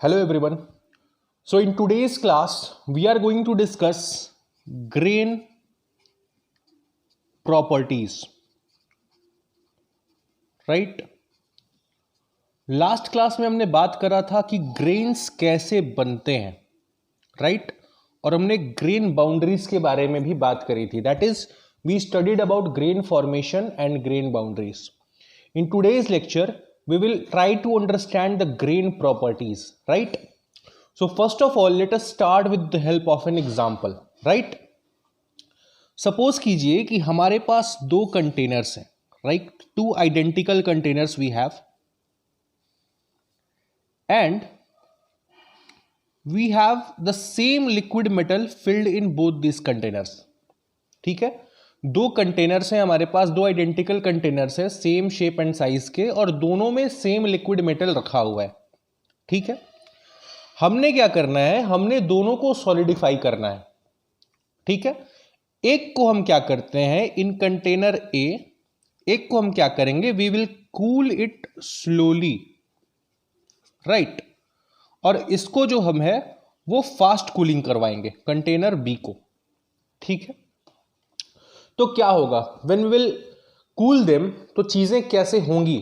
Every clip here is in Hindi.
Hello everyone. So in today's class we are going to discuss grain properties. Right? Last class में हमने बात करा था कि ग्रेन्स कैसे बनते हैं, राइट? और हमने ग्रेन बाउंड्रीज के बारे में भी बात करी थी. That is we studied about grain formation and grain boundaries. In today's lecture, we will try to understand the grain properties, right? So first of all, let us start with the help of an example, right? Suppose कीजिए कि हमारे पास दो कंटेनर्स हैं, right? Two identical containers we have, and we have the same liquid metal filled in both these containers. ठीक है, दो कंटेनर्स हैं हमारे पास, दो आइडेंटिकल कंटेनर्स हैं सेम शेप एंड साइज के, और दोनों में सेम लिक्विड मेटल रखा हुआ है. ठीक है, हमने क्या करना है, हमने दोनों को सॉलिडिफाई करना है. ठीक है, एक को हम क्या करते हैं इन कंटेनर ए, एक को हम क्या करेंगे, we will cool it slowly, right? और इसको जो हम है वो फास्ट कूलिंग करवाएंगे कंटेनर बी को. ठीक है, तो क्या होगा when we will cool them, तो चीजें कैसे होंगी,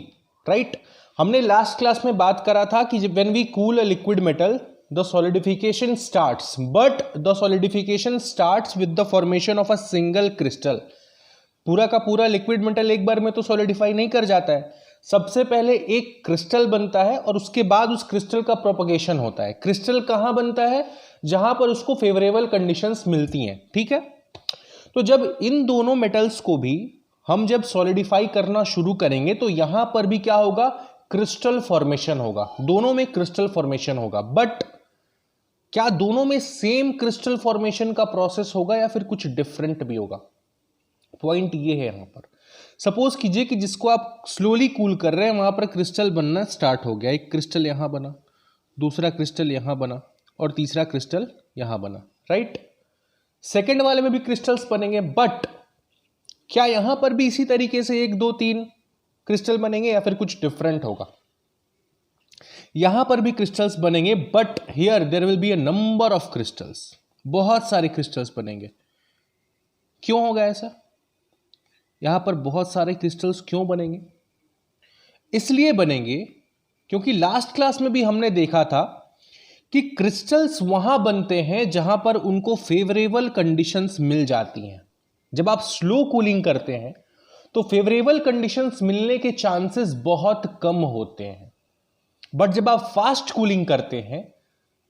राइट? हमने लास्ट क्लास में बात करा था कि when we cool a liquid metal the solidification starts, but the solidification starts with the formation of a single crystal. पूरा का पूरा लिक्विड मेटल एक बार में तो सॉलिडिफाई नहीं कर जाता है. सबसे पहले एक क्रिस्टल बनता है और उसके बाद उस क्रिस्टल का प्रोपगेशन होता है. क्रिस्टल कहां बनता है, जहां पर उसको फेवरेबल कंडीशंस मिलती हैं. ठीक है, तो जब इन दोनों मेटल्स को भी हम जब सॉलिडिफाई करना शुरू करेंगे तो यहां पर भी क्या होगा, क्रिस्टल फॉर्मेशन होगा. दोनों में क्रिस्टल फॉर्मेशन होगा, बट क्या दोनों में सेम क्रिस्टल फॉर्मेशन का प्रोसेस होगा या फिर कुछ डिफरेंट भी होगा? पॉइंट ये है यहां पर. सपोज कीजिए कि जिसको आप स्लोली कूल कर रहे हैं वहां पर क्रिस्टल बनना स्टार्ट हो गया. एक क्रिस्टल यहां बना, दूसरा क्रिस्टल यहां बना, और तीसरा क्रिस्टल यहां बना, राइट? सेकेंड वाले में भी क्रिस्टल्स बनेंगे, बट क्या यहां पर भी इसी तरीके से 1 2 3 क्रिस्टल बनेंगे या फिर कुछ डिफरेंट होगा? यहां पर भी क्रिस्टल्स बनेंगे, but here there will be a number of crystals. बहुत सारे क्रिस्टल्स बनेंगे. क्यों होगा ऐसा? यहां पर बहुत सारे क्रिस्टल्स क्यों बनेंगे? इसलिए बनेंगे क्योंकि लास्ट क्लास में भी हमने देखा था कि क्रिस्टल्स वहां बनते हैं जहां पर उनको फेवरेबल कंडीशंस मिल जाती हैं. जब आप स्लो कूलिंग करते हैं तो फेवरेबल कंडीशंस मिलने के चांसेस बहुत कम होते हैं. बट जब आप फास्ट कूलिंग करते हैं,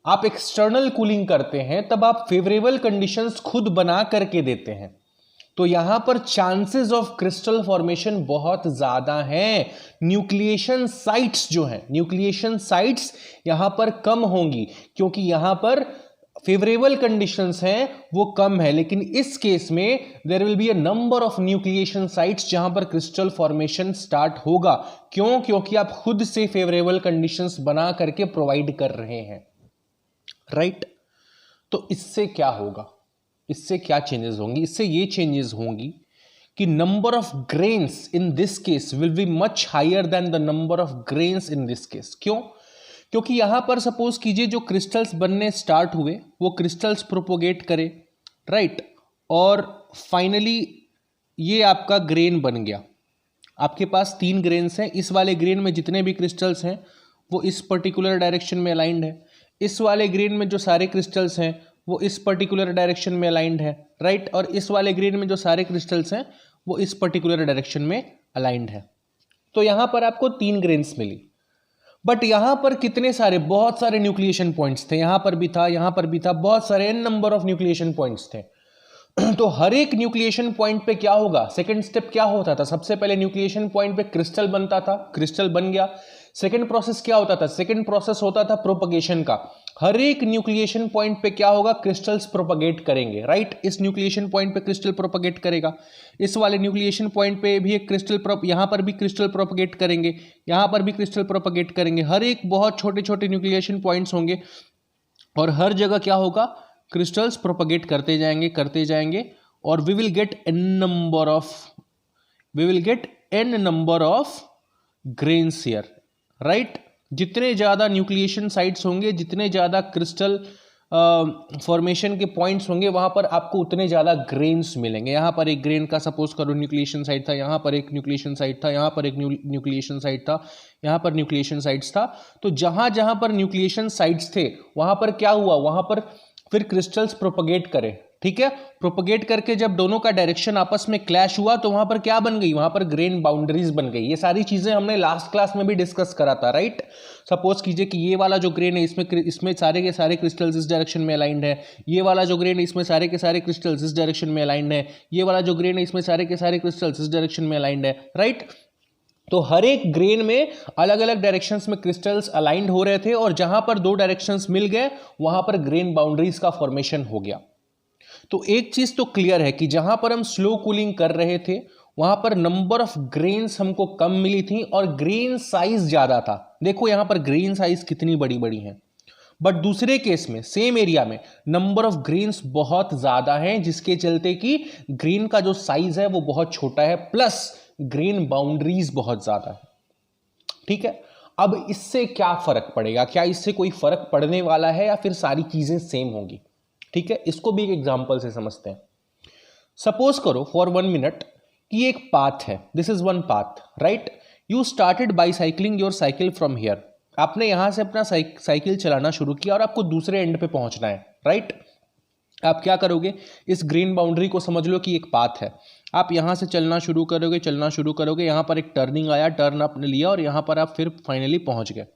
आप एक्सटर्नल कूलिंग करते हैं, तब आप फेवरेबल कंडीशंस खुद बना करके देते हैं. तो यहां पर चांसेस ऑफ क्रिस्टल फॉर्मेशन बहुत ज्यादा हैं. न्यूक्लिएशन साइट्स जो हैं, न्यूक्लिएशन साइट्स यहां पर कम होंगी क्योंकि यहां पर फेवरेबल कंडीशंस हैं वो कम है. लेकिन इस केस में there will be a number of nucleation sites जहां पर क्रिस्टल फॉर्मेशन स्टार्ट होगा. क्यों? क्योंकि आप खुद से फेवरेबल कंडीशंस बना करके प्रोवाइड कर रहे हैं, राइट? तो इससे क्या होगा, इससे क्या चेंजेस होंगी? इससे ये चेंजेस होंगी कि number of grains in this case will be much higher than the number of grains in this case. क्यों? क्योंकि यहां पर सपोज कीजिए जो क्रिस्टल्स बनने स्टार्ट हुए वो क्रिस्टल्स प्रोपोगेट करे, राइट? और फाइनली ये आपका ग्रेन बन गया. आपके पास 3 ग्रेन्स हैं. इस वाले ग्रेन में जितने भी क्रिस्टल्स हैं वो इस पर्टिकुलर डायरेक्शन में अलाइंड है. इस वाले ग्रेन में जो सारे क्रिस्टल्स हैं वो इस पर्टिकुलर डायरेक्शन में अलाइंड है, राइट? और इस वाले ग्रेन में जो सारे क्रिस्टल्स हैं वो इस पर्टिकुलर डायरेक्शन में अलाइंड है. तो यहां पर आपको 3 ग्रेन्स मिली. बट यहां पर कितने सारे, बहुत सारे न्यूक्लिएशन पॉइंट्स थे. यहां पर भी था, यहां पर भी था, बहुत सारे n number of nucleation points थे. तो हर एक न्यूक्लिएशन पॉइंट पे क्या होगा, सेकंड स्टेप क्या होता था? सबसे पहले न्यूक्लिएशन पॉइंट पे क्रिस्टल बनता था, क्रिस्टल बन गया. सेकंड प्रोसेस क्या होता था? सेकंड प्रोसेस होता था प्रोपगेशन का. हर एक न्यूक्लिएशन पॉइंट पे क्या होगा, क्रिस्टल्स प्रोपगेट करेंगे, राइट? इस न्यूक्लिएशन पॉइंट पे क्रिस्टल प्रोपगेट करेगा, इस वाले न्यूक्लिएशन पॉइंट पे भी एक क्रिस्टल यहां पर भी क्रिस्टल प्रोपगेट करेंगे, यहां पर भी क्रिस्टल प्रोपगेट करेंगे. हर एक बहुत छोटे छोटे न्यूक्लिएशन पॉइंट्स होंगे और हर जगह क्या होगा, क्रिस्टल्स प्रोपगेट करते जाएंगे और we will get n number of grains here, right? जितने ज़्यादा न्यूक्लिएशन साइट्स होंगे, जितने ज़्यादा क्रिस्टल फॉर्मेशन के पॉइंट्स होंगे, वहाँ पर आपको उतने ज़्यादा ग्रेन्स मिलेंगे। यहाँ पर एक ग्रेन का सपोज करो न्यूक्लिएशन साइट था, यहाँ पर एक न्यूक्लिएशन साइट था, यहाँ पर एक न्यूक्लिएशन साइट था, यहाँ पर न्यूक्लिएशन साइट्स था। तो जहाँ जहाँ पर न्यूक्लिएशन साइट्स थे वहाँ पर क्या हुआ, वहाँ पर फिर क्रिस्टल्स प्रोपगेट करे, ठीक है। प्रोपगेट करके जब दोनों का डायरेक्शन आपस में क्लैश हुआ तो वहां पर क्या बन गई, वहां पर ग्रेन बाउंड्रीज बन गई। ये सारी चीजें हमने लास्ट क्लास में भी डिस्कस करा था, राइट। सपोज कीजिए कि ये वाला जो ग्रेन है इसमें सारे के सारे क्रिस्टल्स इस डायरेक्शन में अलाइंड है, ये वाला जो ग्रेन है इसमें सारे के सारे क्रिस्टल्स इस डायरेक्शन में अलाइंड है, ये वाला जो ग्रेन है इसमें सारे के सारे क्रिस्टल्स इस डायरेक्शन में अलाइंड है, राइट। तो हर एक ग्रेन में अलग अलग डायरेक्शंस में क्रिस्टल्स अलाइंड हो रहे थे, और जहां पर दो डायरेक्शंस मिल गए वहां पर ग्रेन बाउंड्रीज का फॉर्मेशन हो गया। तो एक चीज तो क्लियर है कि जहां पर हम स्लो कूलिंग कर रहे थे वहां पर नंबर ऑफ ग्रेन्स हमको कम मिली थी और ग्रेन साइज ज्यादा था। देखो यहां पर ग्रेन साइज कितनी बड़ी बड़ी है, बट दूसरे केस में सेम एरिया में नंबर ऑफ ग्रेन्स बहुत ज्यादा हैं, जिसके चलते कि ग्रेन का जो साइज है वो बहुत छोटा है, प्लस ग्रेन बाउंड्रीज बहुत ज्यादा है, ठीक है। अब इससे क्या फर्क पड़ेगा, क्या इससे कोई फर्क पड़ने वाला है या फिर सारी चीजें सेम होंगी, ठीक है। इसको भी एक एग्जांपल से समझते हैं। सपोज करो फॉर 1 मिनट कि एक पाथ है, this is one path, right. You started by cycling your cycle from here. आपने यहां से अपना साइकिल चलाना शुरू किया और आपको दूसरे एंड पे पहुंचना है, राइट। आप क्या करोगे, इस ग्रीन बाउंड्री को समझ लो कि एक पाथ है, आप यहां से चलना शुरू करोगे, यहां पर एक टर्निंग आया, टर्न आपने लिया और यहां पर आप फिर फाइनली पहुंच गए,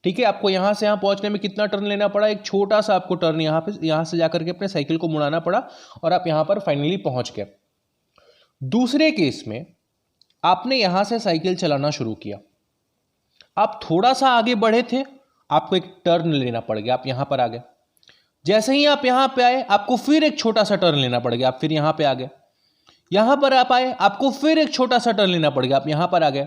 ठीक है। आपको यहां से यहां पहुंचने में कितना टर्न लेना पड़ा, एक छोटा सा आपको टर्न यहां से जाकर के अपने साइकिल को मुड़ाना पड़ा और आप यहां पर फाइनली पहुंच गए। दूसरे केस में आपने यहां से साइकिल चलाना शुरू किया, आप थोड़ा सा आगे बढ़े थे, आपको एक टर्न लेना पड़ गया, आप यहां पर आ गए। जैसे ही आप यहां पे आए आपको फिर एक छोटा सा टर्न लेना पड़ गया, आप फिर यहां पे आ गए। यहां पर आप आए, आपको फिर एक छोटा सा टर्न लेना पड़ गया, आप यहां पर आ गए।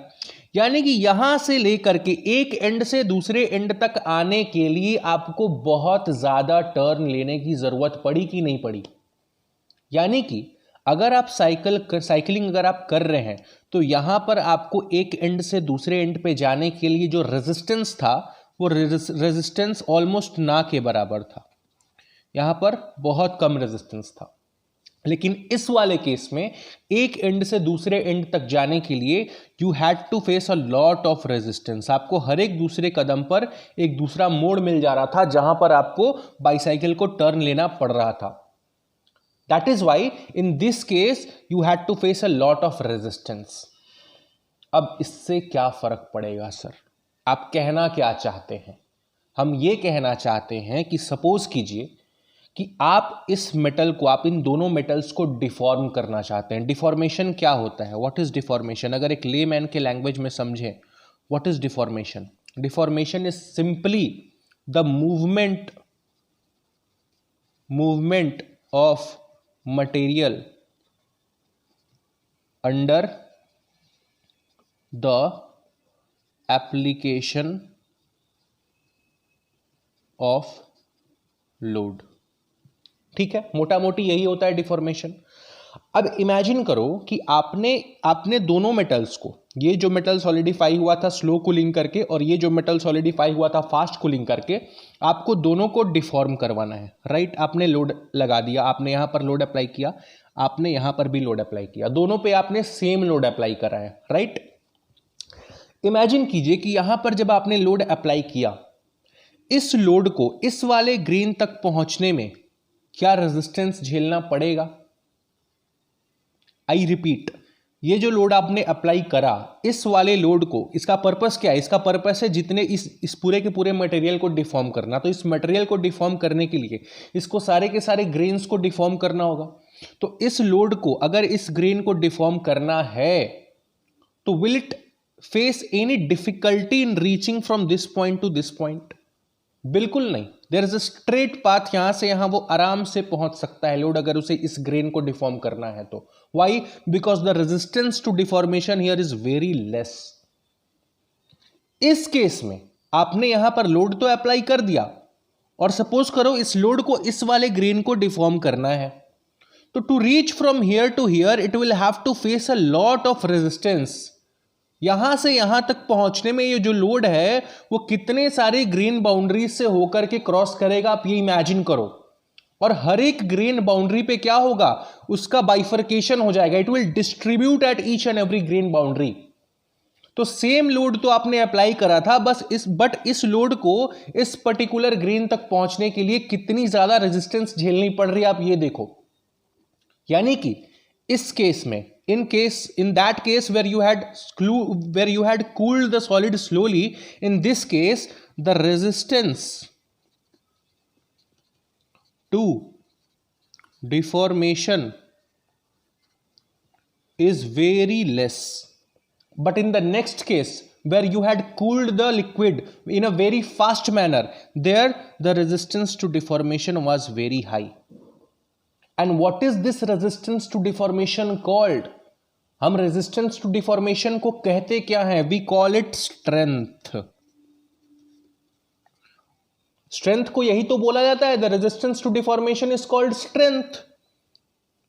यानी कि यहां से लेकर के एक एंड से दूसरे एंड तक आने के लिए आपको बहुत ज्यादा टर्न लेने की जरूरत पड़ी कि नहीं पड़ी। यानी कि अगर आप साइकिलिंग अगर आप कर रहे हैं तो यहां पर आपको एक एंड से दूसरे एंड पे जाने के लिए जो रेजिस्टेंस था वो रेजिस्टेंस ऑलमोस्ट ना के बराबर था, यहां पर बहुत कम रेजिस्टेंस था। लेकिन इस वाले केस में एक एंड से दूसरे एंड तक जाने के लिए you had to face a lot of resistance. आपको हर एक दूसरे कदम पर एक दूसरा मोड़ मिल जा रहा था जहां पर आपको बाइसाइकिल को टर्न लेना पड़ रहा था। That is why in this case you had to face a lot of resistance. अब इससे क्या फर्क पड़ेगा सर, आप कहना क्या चाहते हैं? हम ये कहना चाहते हैं कि सपोज कीजिए कि आप इस मेटल को, आप इन दोनों मेटल्स को डिफॉर्म करना चाहते हैं। डिफॉर्मेशन क्या होता है, व्हाट इज डिफॉर्मेशन? अगर एक लेमैन के लैंग्वेज में समझें, what is deformation? Deformation is simply the movement of material under the application of load, ठीक है। मोटा मोटी यही होता है डिफॉर्मेशन। अब इमेजिन करो कि आपने दोनों मेटल्स को, ये जो मेटल सॉलिडिफाई हुआ था स्लो कूलिंग करके और ये जो मेटल सॉलिडिफाई हुआ था फास्ट कूलिंग करके, आपको दोनों को डिफॉर्म करवाना है, राइट। आपने लोड लगा दिया, आपने यहां पर लोड अप्लाई किया, आपने यहां पर भी लोड अप्लाई किया, दोनों पे आपने सेम लोड अप्लाई करा है, राइट। इमेजिन कीजिए कि यहां पर जब आपने लोड अप्लाई किया, इस लोड को इस वाले ग्रेन तक पहुंचने में क्या रेजिस्टेंस झेलना पड़ेगा? आई रिपीट, ये जो लोड आपने अप्लाई करा, इस वाले लोड को, इसका पर्पस क्या है? इसका पर्पस है जितने इस पूरे के पूरे मटेरियल को डिफॉर्म करना। तो इस मटेरियल को डिफॉर्म करने के लिए इसको सारे के सारे ग्रेन्स को डिफॉर्म करना होगा। तो इस लोड को अगर इस ग्रेन को डिफॉर्म करना है तो will it face any difficulty in reaching from this point to this point? बिल्कुल नहीं। There is a straight path, यहां से यहां वो आराम से पहुंच सकता है लोड, अगर उसे इस ग्रेन को डिफॉर्म करना है तो। Why? Because the resistance to deformation here is very less. इस केस में आपने यहां पर लोड तो अप्लाई कर दिया और सपोज करो इस लोड को इस वाले ग्रेन को डिफॉर्म करना है, तो to reach from here to here it will have to face a lot of resistance, यहां से यहां तक पहुंचने में ये जो लोड है वो कितने सारे ग्रेन बाउंड्रीज से होकर के क्रॉस करेगा, आप ये इमेजिन करो। और हर एक ग्रेन बाउंड्री पे क्या होगा, उसका बाइफर्केशन हो जाएगा, it will distribute at each and every grain boundary. तो सेम लोड तो आपने अप्लाई करा था, बस इस लोड को इस पर्टिकुलर ग्रेन तक पहुंचने के लिए कितनी ज्यादा रेजिस्टेंस झेलनी पड़ रही है, आप ये देखो। यानी कि इस केस में, in that case where you had cooled the solid slowly, in this case the resistance to deformation is very less. But in the next case where you had cooled the liquid in a very fast manner, there the resistance to deformation was very high. And what is this resistance to deformation called? हम resistance to deformation को कहते क्या है? We call it strength. Strength को यही तो बोला जाता है, the resistance to deformation is called strength.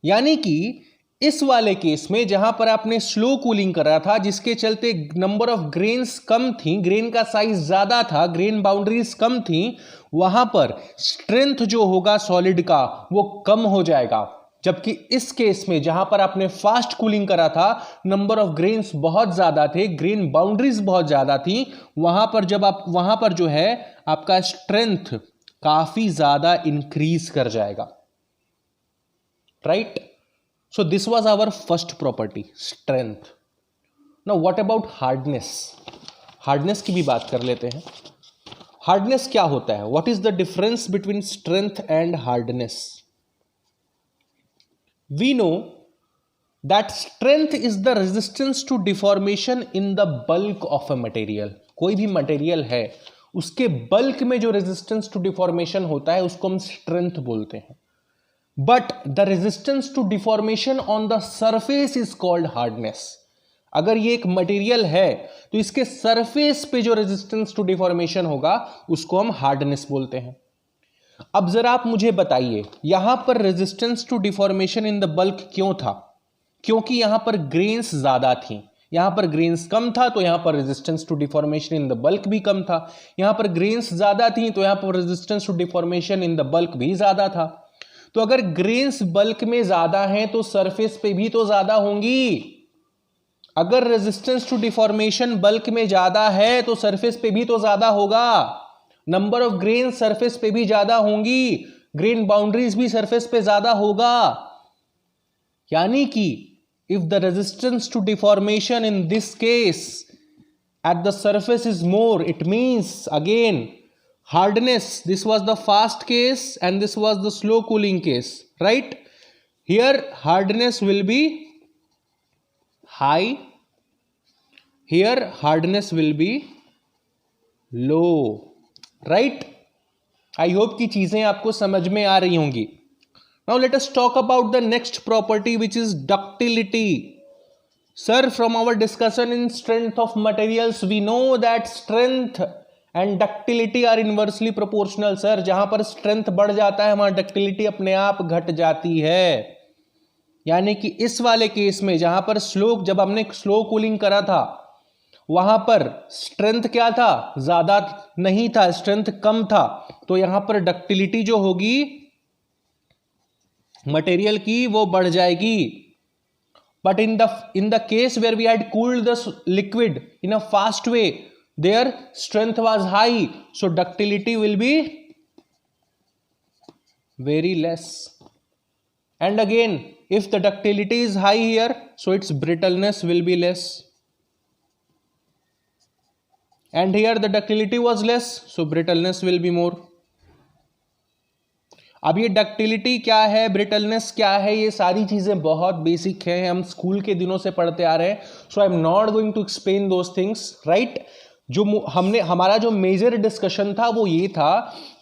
यानी कि इस वाले केस में जहां पर आपने स्लो कूलिंग करा था, जिसके चलते नंबर ऑफ ग्रेन्स कम थी, ग्रेन का साइज ज्यादा था, ग्रेन बाउंड्रीज कम थी, वहां पर स्ट्रेंथ जो होगा सॉलिड का वो कम हो जाएगा। जबकि इस केस में जहां पर आपने फास्ट कूलिंग करा था, नंबर ऑफ ग्रेन्स बहुत ज्यादा थे, ग्रेन बाउंड्रीज बहुत ज्यादा थी, वहां पर जो है आपका स्ट्रेंथ काफी ज्यादा इंक्रीज कर जाएगा, right? So this was our first property, strength. Now what about hardness? Hardness की भी बात कर लेते हैं। Hardness क्या होता है? What is the difference between strength and hardness? We know that strength is the resistance to deformation in the bulk of a material. कोई भी मटेरियल है, उसके बल्क में जो रेजिस्टेंस टू डिफॉर्मेशन होता है उसको हम स्ट्रेंथ बोलते हैं। But the resistance to deformation on the surface is called hardness. अगर ये एक मटेरियल है तो इसके सरफेस पे जो रेजिस्टेंस टू डिफॉर्मेशन होगा उसको हम हार्डनेस बोलते हैं। अब जरा आप मुझे बताइए, यहां पर resistance to deformation in the bulk क्यों था? क्योंकि यहां पर ग्रेन्स ज्यादा थी। यहां पर ग्रेन्स कम था तो यहां पर resistance to deformation in the bulk भी कम था। यहां पर ग्रेन्स ज्यादा थी तो यहां पर resistance to deformation in the bulk भी ज्यादा था। तो अगर ग्रेन्स बल्क में ज्यादा हैं तो सरफेस पे भी तो ज्यादा होंगी। अगर रेजिस्टेंस टू डिफॉर्मेशन बल्क में ज्यादा है तो सरफेस पे भी तो ज्यादा होगा। नंबर ऑफ ग्रेन सरफेस पे भी ज्यादा होंगी, ग्रेन बाउंड्रीज भी सरफेस पे ज्यादा होगा। यानी कि if the resistance to deformation in this case at the surface is more, it means again hardness, this was the fast case and this was the slow cooling case, right? Here hardness will be high, here hardness will be low, right? I hope कि चीजें आपको समझ में आ रही होंगी। Now let us talk about the next property, which is ductility. Sir, from our discussion in strength of materials, we know that strength and ductility are inversely proportional. Sir, जहां पर स्ट्रेंथ बढ़ जाता है वहां डक्टिलिटी अपने आप घट जाती है। यानी कि इस वाले केस में जहां पर जब हमने स्लो कूलिंग करा था वहां पर स्ट्रेंथ क्या था? ज्यादा नहीं था, स्ट्रेंथ कम था। तो यहां पर डक्टिलिटी जो होगी मटेरियल की वो बढ़ जाएगी। But in the case where we had cooled the liquid in a fast way, their strength was high, so ductility will be very less. And again, if the ductility is high here, so its brittleness will be less. And here the ductility was less, so brittleness will be more. अब ये डक्टिलिटी क्या है, ब्रिटलनेस क्या है, ये सारी चीजें बहुत बेसिक है, हम स्कूल के दिनों से पढ़ते आ रहे हैं। So I am not going to explain those things, right? जो हमारा जो मेजर डिस्कशन था वो ये था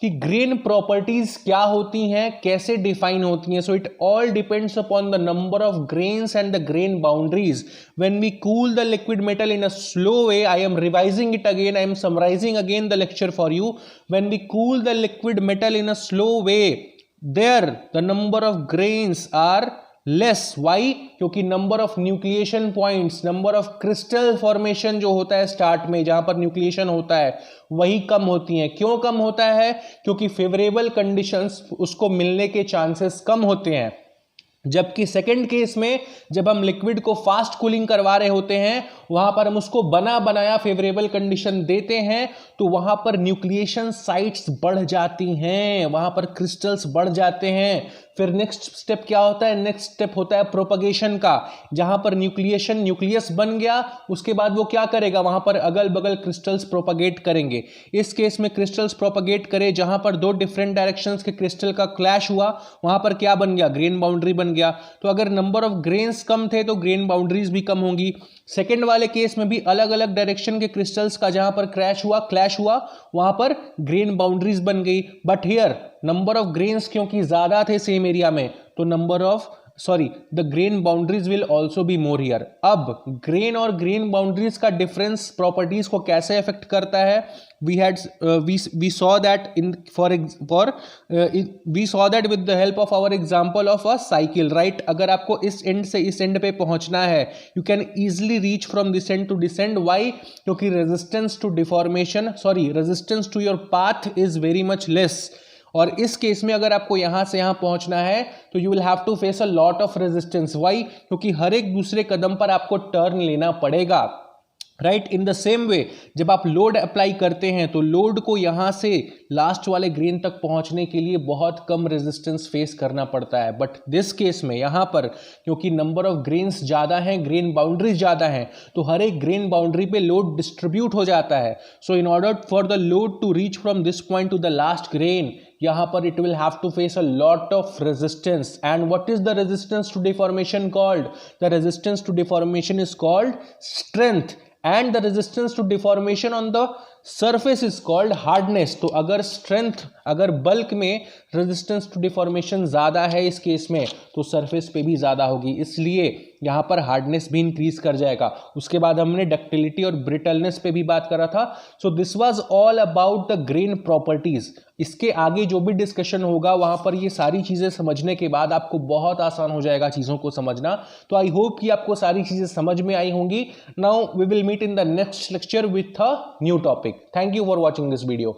कि ग्रेन प्रॉपर्टीज क्या होती हैं, कैसे डिफाइन होती हैं। So it all depends upon the number of grains and the grain boundaries. When we cool the liquid metal in a slow way, I am revising it again, I am summarising again the lecture for you. When we cool the liquid metal in a slow way, there the number of grains are less, why? क्योंकि number of nucleation points, number of crystal formation जो होता है स्टार्ट में जहां पर न्यूक्लिएशन होता है वही कम होती हैं। क्यों कम होता है? क्योंकि फेवरेबल कंडीशंस उसको मिलने के चांसेस कम होते हैं। जबकि सेकंड केस में जब हम लिक्विड को फास्ट कूलिंग करवा रहे होते हैं वहां पर हम उसको बना बनाया फेवरेबल कंडीशन देते हैं तो वहां पर न्यूक्लिएशन साइट्स बढ़ जाती हैं, वहां पर क्रिस्टल्स बढ़ जाते हैं। फिर नेक्स्ट स्टेप क्या होता है? नेक्स्ट स्टेप होता है प्रोपगेशन का, जहां पर न्यूक्लियस बन गया, उसके बाद वो क्या करेगा? वहां पर अगल बगल क्रिस्टल्स प्रोपगेट करेंगे। इस केस में क्रिस्टल्स प्रोपगेट करे जहां पर दो डिफरेंट डायरेक्शंस के क्रिस्टल का क्लैश हुआ, वहां पर क्या बन गया? ग्रेन बाउंड्री बन गया। तो अगर नंबर ऑफ ग्रेन्स कम थे तो ग्रेन बाउंड्रीज भी कम होंगी। सेकेंड वाले केस में भी अलग अलग डायरेक्शन के क्रिस्टल्स का जहां पर क्लैश हुआ वहां पर ग्रेन बाउंड्रीज बन गई। But here number of grains क्योंकि ज्यादा थे सेम एरिया में तो the grain boundaries will also be more here. अब ग्रेन और ग्रेन बाउंड्रीज का डिफरेंस प्रॉपर्टीज को कैसे अफेक्ट करता है? we saw that with the help of our example of a cycle, right? अगर आपको इस एंड से इस एंड पे पहुंचना है you can easily reach from this end to this end. Why? क्योंकि resistance to your path is very much less. और इस केस में अगर आपको यहां से यहां पहुंचना है तो you will have to face a lot of resistance. Why? क्योंकि हर एक दूसरे कदम पर आपको टर्न लेना पड़ेगा, right? In the same way जब आप लोड अप्लाई करते हैं तो लोड को यहां से लास्ट वाले ग्रेन तक पहुंचने के लिए बहुत कम रेजिस्टेंस फेस करना पड़ता है। बट दिस केस में यहां पर क्योंकि नंबर ऑफ ग्रेन्स ज्यादा हैं, ग्रेन बाउंड्रीज ज्यादा हैं, तो हर एक ग्रेन बाउंड्री पे लोड डिस्ट्रीब्यूट हो जाता है। So in order for the load to reach from this point to the last grain, यहां पर it will have to face a lot of resistance. And what is the resistance to deformation called? The resistance to deformation is called strength and the resistance to deformation on the surface is called hardness. तो अगर बल्क में रेजिस्टेंस टू डिफॉर्मेशन ज्यादा है इस केस में तो सरफेस पे भी ज्यादा होगी, इसलिए यहां पर हार्डनेस भी इंक्रीज कर जाएगा। उसके बाद हमने डक्टिलिटी और ब्रिटलनेस पे भी बात करा था। So this was all about the grain properties. इसके आगे जो भी डिस्कशन होगा वहां पर ये सारी चीजें समझने के बाद आपको बहुत आसान हो जाएगा चीजों को समझना। तो आई होप कि आपको सारी चीजें समझ में आई होंगी। Now we will meet in the next lecture with a new topic. Thank you for watching this video.